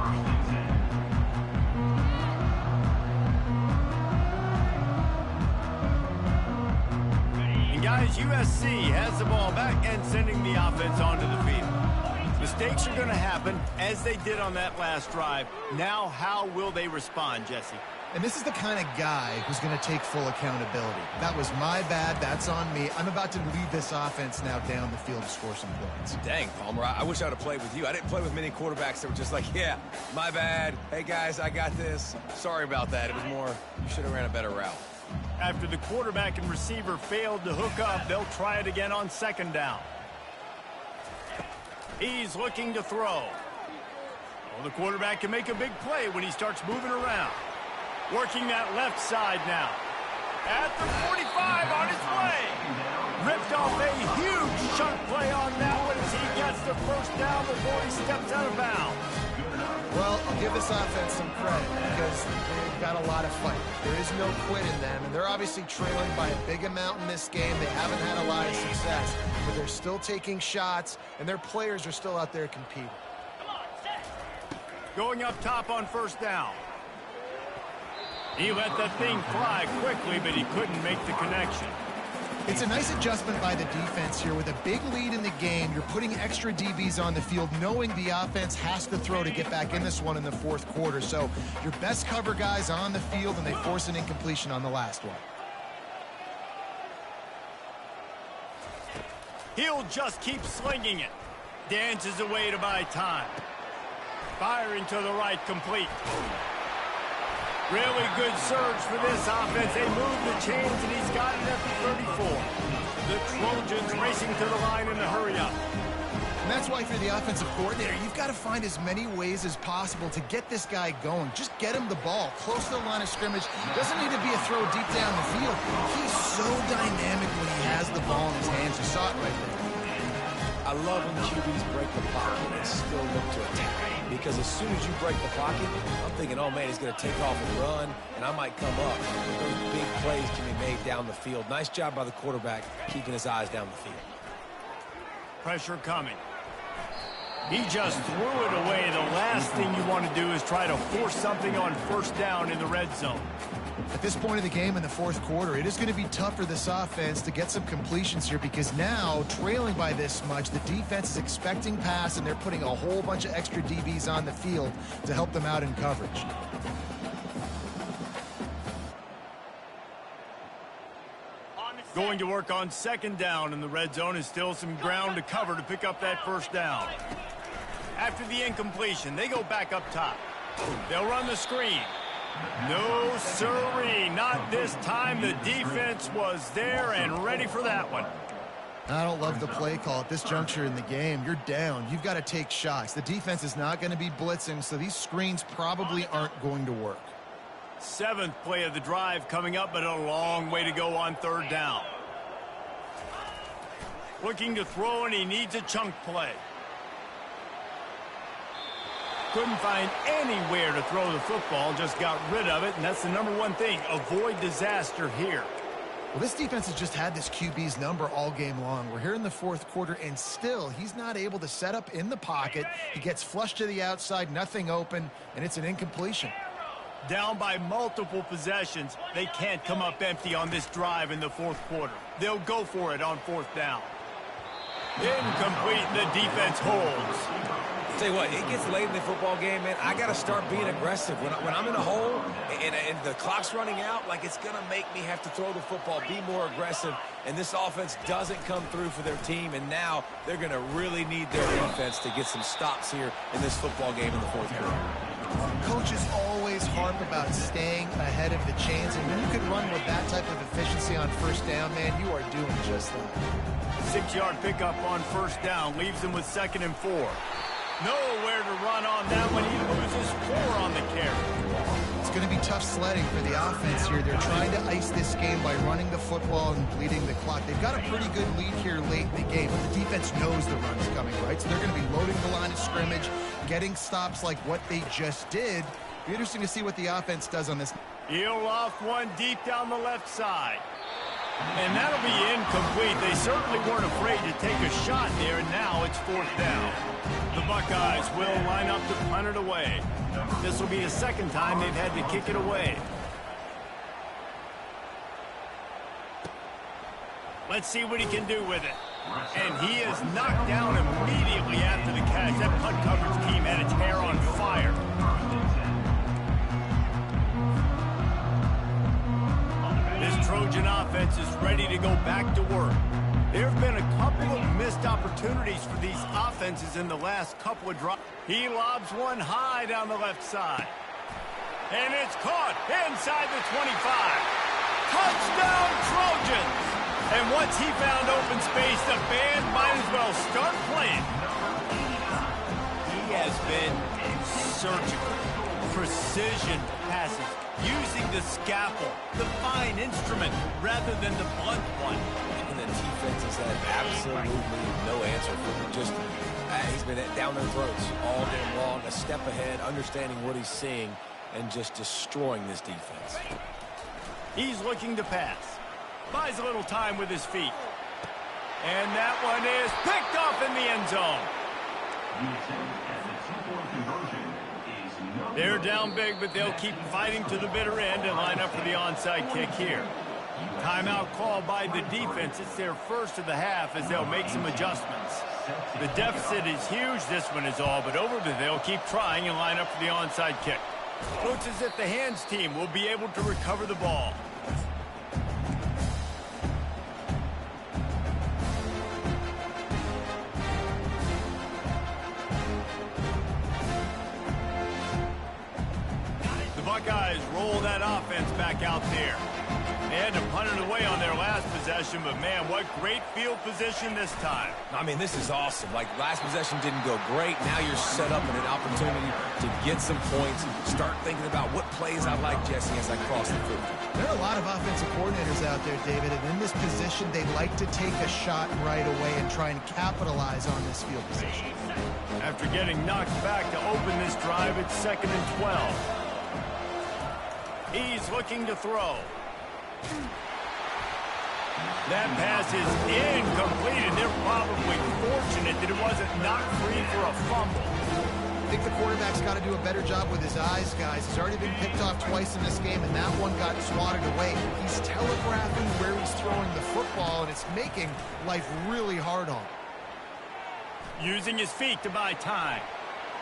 And guys, USC has the ball back and sending the offense onto the field. Mistakes are going to happen, as they did on that last drive. Now, how will they respond, Jesse? And this is the kind of guy who's going to take full accountability. That was my bad. That's on me. I'm about to lead this offense now down the field to score some points. Dang, Palmer, I wish I would have played with you. I didn't play with many quarterbacks that were just like, yeah, my bad. Hey, guys, I got this. Sorry about that. It was more, you should have ran a better route. After the quarterback and receiver failed to hook up, they'll try it again on second down. He's looking to throw. Well, the quarterback can make a big play when he starts moving around. Working that left side now. At the 45 on his way. Ripped off a huge chunk play on that one as he gets the first down before he steps out of bounds. Well, I'll give this offense some credit because they've got a lot of fight. There is no quit in them, and they're obviously trailing by a big amount in this game. They haven't had a lot of success, but they're still taking shots, and their players are still out there competing. Going up top on first down. He let that thing fly quickly, but he couldn't make the connection. It's a nice adjustment by the defense here. With a big lead in the game, you're putting extra DBs on the field, knowing the offense has to throw to get back in this one in the fourth quarter. So your best cover guys on the field, and they force an incompletion on the last one. He'll just keep slinging it. Dances away to buy time. Firing to the right, complete. Really good surge for this offense. They move the chains, and he's got it at the 34. The Trojans racing to the line in a hurry up. And that's why, for the offensive coordinator, you've got to find as many ways as possible to get this guy going. Just get him the ball close to the line of scrimmage. Doesn't need to be a throw deep down the field. He's so dynamic when he has the ball in his hands. You saw it right there. I love when QBs break the pocket and still look to attack. Because as soon as you break the pocket, I'm thinking, oh, man, he's going to take off and run, and I might come up. But those big plays can be made down the field. Nice job by the quarterback keeping his eyes down the field. Pressure coming. He just threw it away. The last thing you want to do is try to force something on first down in the red zone. At this point of the game in the fourth quarter, it is going to be tough for this offense to get some completions here because now, trailing by this much, the defense is expecting pass, and they're putting a whole bunch of extra DBs on the field to help them out in coverage. Going to work on second down in the red zone is still some ground to cover to pick up that first down. After the incompletion, they go back up top. They'll run the screen. No, sirree, not this time. The defense was there and ready for that one. I don't love the play call at this juncture in the game. You're down. You've got to take shots. The defense is not going to be blitzing, so these screens probably aren't going to work. Seventh play of the drive coming up, but a long way to go on third down. Looking to throw, and he needs a chunk play. Couldn't find anywhere to throw the football, just got rid of it, and that's the number one thing. Avoid disaster here. Well, this defense has just had this QB's number all game long. We're here in the fourth quarter, and still he's not able to set up in the pocket. He gets flushed to the outside, nothing open, and it's an incompletion. Down by multiple possessions, they can't come up empty on this drive in the fourth quarter. They'll go for it on fourth down. Incomplete, the defense holds. Tell you what, it gets late in the football game, man. I got to start being aggressive. When I'm in a hole and the clock's running out, like it's going to make me have to throw the football, be more aggressive. And this offense doesn't come through for their team, and now they're going to really need their defense to get some stops here in this football game in the fourth quarter. Coaches always harp about staying ahead of the chains, and when you can run with that type of efficiency on first down, man, you are doing just that. 6-yard pickup on first down leaves him with 2nd and 4. Nowhere to run on that one. He loses 4 on the carry. It's going to be tough sledding for the offense here. They're trying to ice this game by running the football and bleeding the clock. They've got a pretty good lead here late in the game, but the defense knows the run is coming, right? So they're going to be loading the line of scrimmage, getting stops like what they just did. Be interesting to see what the offense does on this. He'll loft one deep down the left side. And that'll be incomplete. They certainly weren't afraid to take a shot there, and now it's 4th down. The Buckeyes will line up to punt it away. This will be the 2nd time they've had to kick it away. Let's see what he can do with it. And he is knocked down immediately after the catch. That punt coverage team had its hair on fire. This Trojan offense is ready to go back to work. There have been a couple of missed opportunities for these offenses in the last couple of drops. He lobs one high down the left side. And it's caught inside the 25. Touchdown Trojans! And once he found open space, the band might as well start playing. He has been surgical. Precision passes. Using the scalpel, the fine instrument, rather than the blunt one. And the defense has had absolutely no answer for him. Just, he's been down their throats all game long, a step ahead, understanding what he's seeing, and just destroying this defense. He's looking to pass. Buys a little time with his feet. And that one is picked off in the end zone. They're down big, but they'll keep fighting to the bitter end and line up for the onside kick here. Timeout called by the defense. It's their first of the half as they'll make some adjustments. The deficit is huge. This one is all but over, but they'll keep trying and line up for the onside kick. Looks as if the hands team will be able to recover the ball. Buckeyes roll that offense back out there. They had to punt it away on their last possession, but man, what great field position this time. I mean, this is awesome. Like, last possession didn't go great. Now you're set up in an opportunity to get some points. Start thinking about what plays I like, Jesse, as I cross the field. There are a lot of offensive coordinators out there, David, and in this position, they like to take a shot right away and try and capitalize on this field position. After getting knocked back to open this drive, it's 2nd and 12. He's looking to throw. That pass is incomplete, and they're probably fortunate that it wasn't knocked free for a fumble. I think the quarterback's got to do a better job with his eyes, guys. He's already been picked off twice in this game, and that one got swatted away. He's telegraphing where he's throwing the football, and it's making life really hard on him. Using his feet to buy time.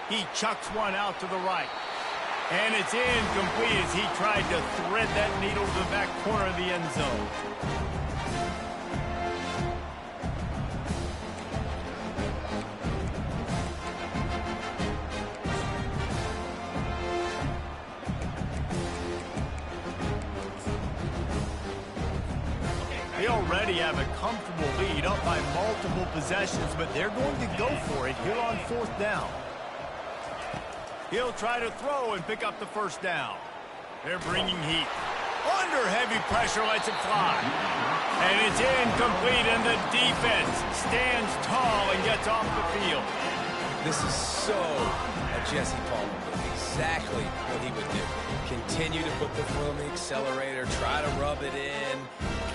He chucks one out to the right. And it's incomplete as he tried to thread that needle to the back corner of the end zone. They already have a comfortable lead up by multiple possessions, but they're going to go for it here on 4th down. He'll try to throw and pick up the first down. They're bringing heat. Under heavy pressure, lets it fly. And it's incomplete, and the defense stands tall and gets off the field. This is so a Jesse Palmer move. Exactly what he would do. Continue to put the foot on the accelerator, try to rub it in.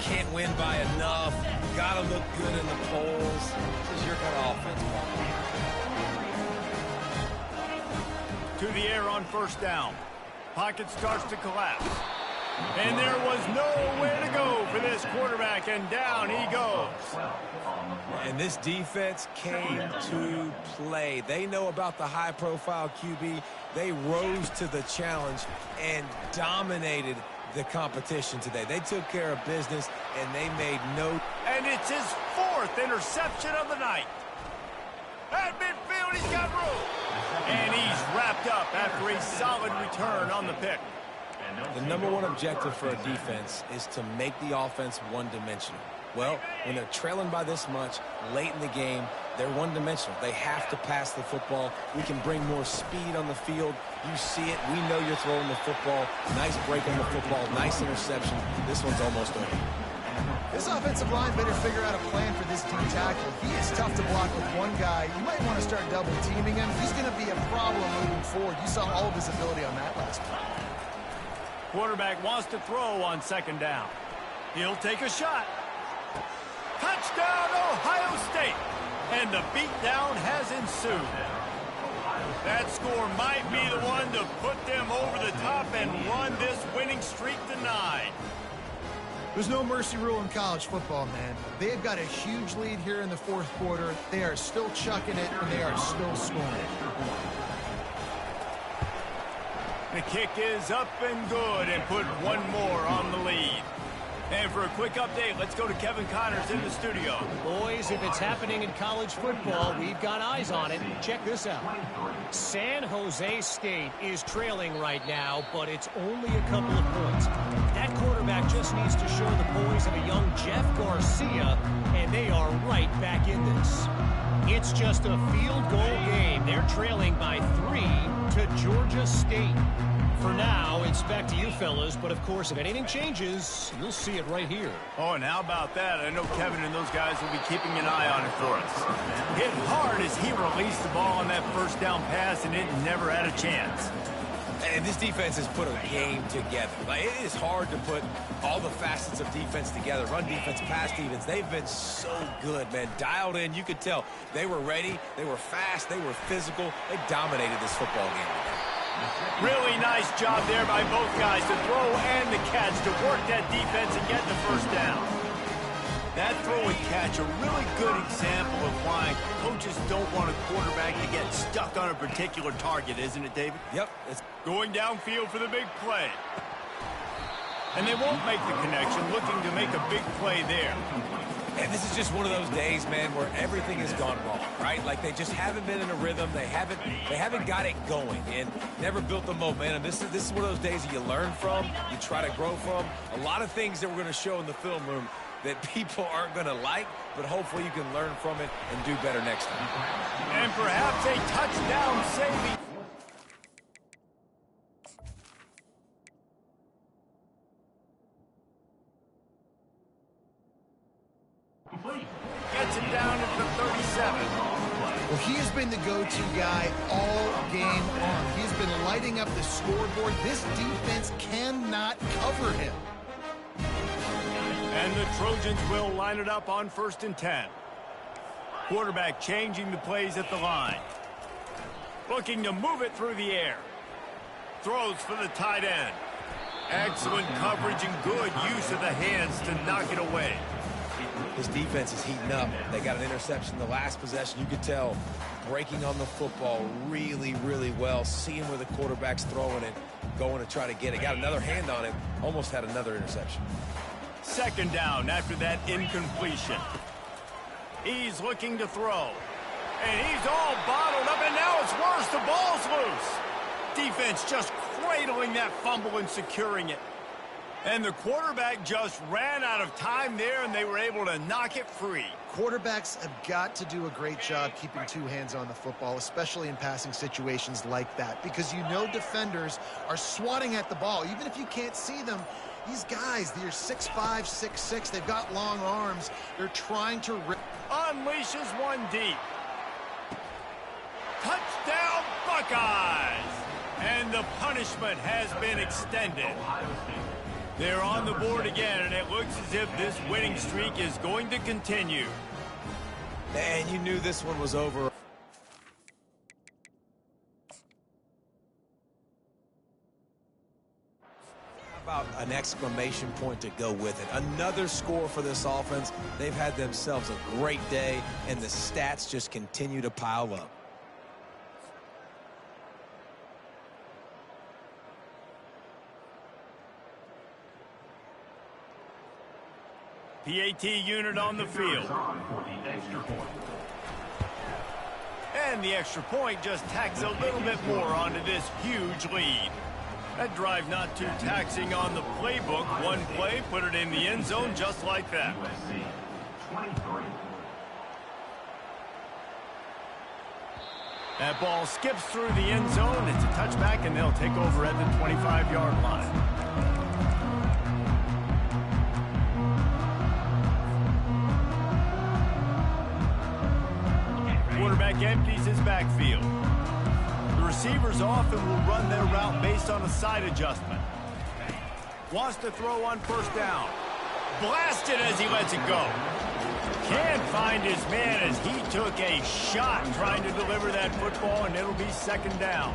Can't win by enough. Gotta look good in the polls. This is your kind of offense, Palmer. To the air on first down. Pocket starts to collapse. And there was nowhere to go for this quarterback, and down he goes. And this defense came to play. They know about the high-profile QB. They rose to the challenge and dominated the competition today. They took care of business, and they made no... And it's his 4th interception of the night. At midfield, he's got room. And he's wrapped up after a solid return on the pick. The number one objective for a defense is to make the offense one-dimensional. Well, when they're trailing by this much late in the game, they're one-dimensional. They have to pass the football. We can bring more speed on the field. You see it. We know you're throwing the football. Nice break on the football. Nice interception. This one's almost over. This offensive line better figure out a plan for this D tackle. He is tough to block with one guy. You might want to start double teaming him. He's going to be a problem moving forward. You saw all of his ability on that last play. Quarterback wants to throw on 2nd down. He'll take a shot. Touchdown, Ohio State. And the beatdown has ensued. That score might be the one to put them over the top and run this winning streak to 9. There's no mercy rule in college football, man. They've got a huge lead here in the 4th quarter. They are still chucking it, and they are still scoring. The kick is up and good, and put one more on the lead. And for a quick update, let's go to Kevin Connors in the studio. Boys, if it's happening in college football, we've got eyes on it. Check this out. San Jose State is trailing right now, but it's only a couple of points. That quarterback just needs to show the boys of a young Jeff Garcia, and they are right back in this. It's just a field goal game. They're trailing by 3 to Georgia State. For now, it's back to you fellas, but of course, if anything changes, you'll see it right here. Oh, and how about that? I know Kevin and those guys will be keeping an eye on it for us. Hit hard as he released the ball on that 1st down pass, and it never had a chance. And this defense has put a game together. Like, it is hard to put all the facets of defense together. Run defense, pass defense. They've been so good, man. Dialed in. You could tell they were ready. They were fast. They were physical. They dominated this football game. Really nice job there by both guys to throw and the catch to work that defense and get the 1st down. That throw and catch, a really good example of why coaches don't want a quarterback to get stuck on a particular target, isn't it, David? Yep. It's going downfield for the big play. And they won't make the connection, looking to make a big play there. And this is just one of those days, man, where everything has gone wrong, right? Like they just haven't been in a rhythm. They haven't got it going and never built the momentum. This is one of those days that you learn from, you try to grow from. A lot of things that we're going to show in the film room that people aren't going to like, but hopefully you can learn from it and do better next time. And perhaps a touchdown saving. Gets him down at the 37. Well, he has been the go-to guy all game long. He's been lighting up the scoreboard. This defense cannot cover him. And the Trojans will line it up on 1st and 10. Quarterback changing the plays at the line. Looking to move it through the air. Throws for the tight end. Excellent coverage and good use of the hands to knock it away. This defense is heating up. They got an interception the last possession. You could tell breaking on the football really, really well. Seeing where the quarterback's throwing it, going to try to get it. Got another hand on it. Almost had another interception. 2nd down after that incompletion. He's looking to throw. And he's all bottled up, and now it's worse. The ball's loose. Defense just cradling that fumble and securing it. And the quarterback just ran out of time there, and they were able to knock it free. Quarterbacks have got to do a great job keeping 2 hands on the football, especially in passing situations like that, because you know defenders are swatting at the ball. Even if you can't see them, these guys, they're 6'5", 6'6", they've got long arms. They're trying to rip. Unleashes one deep. Touchdown, Buckeyes! And the punishment has been extended. They're on the board again, and it looks as if this winning streak is going to continue. And you knew this one was over. without an exclamation point to go with it. Another score for this offense. They've had themselves a great day, and the stats just continue to pile up. PAT unit on the field. And the extra point just tacks a little bit more onto this huge lead. That drive not too taxing on the playbook. One play, put it in the end zone just like that. That ball skips through the end zone. It's a touchback, and they'll take over at the 25-yard line. Quarterback empties his backfield. The receivers often will run their route based on a side adjustment. Wants to throw on first down. Blasted as he lets it go. Can't find his man as he took a shot trying to deliver that football, and it'll be second down.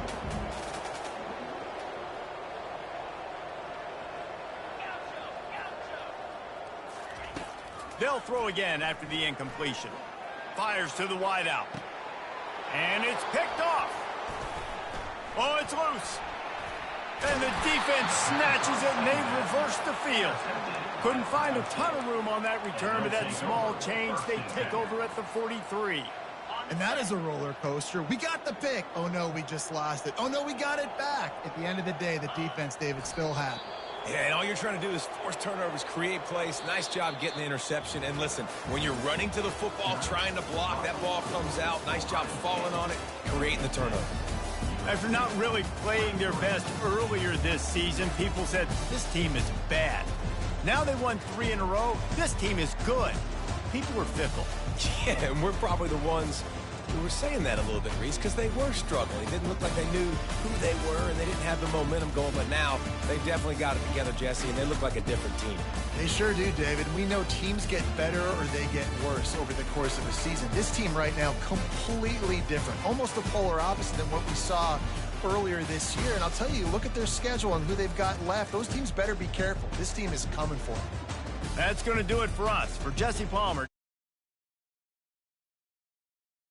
They'll throw again after the incompletion. Fires to the wideout. And it's picked off. Oh, it's loose. And the defense snatches it, and they reverse the field. Couldn't find a ton of room on that return, but that small change, they take over at the 43. And that is a roller coaster. We got the pick. Oh, no, we just lost it. Oh, no, we got it back. At the end of the day, the defense, David, still had. Yeah, and all you're trying to do is force turnovers, create plays. Nice job getting the interception. And listen, when you're running to the football, trying to block, that ball comes out. Nice job falling on it, creating the turnover. After not really playing their best earlier this season, people said, this team is bad. Now they won 3 in a row. This team is good. People were fickle. Yeah, and we're probably the ones who were saying that a little bit, Reese, because they were struggling. It didn't look like they knew who they were, and they didn't have the momentum going. But now they definitely got it together, Jesse, and they look like a different team. They sure do, David. We know teams get better or they get worse over the course of a season. This team right now, completely different. Almost the polar opposite than what we saw earlier this year. And I'll tell you, look at their schedule and who they've got left. Those teams better be careful. This team is coming for them. That's going to do it for us. For Jesse Palmer.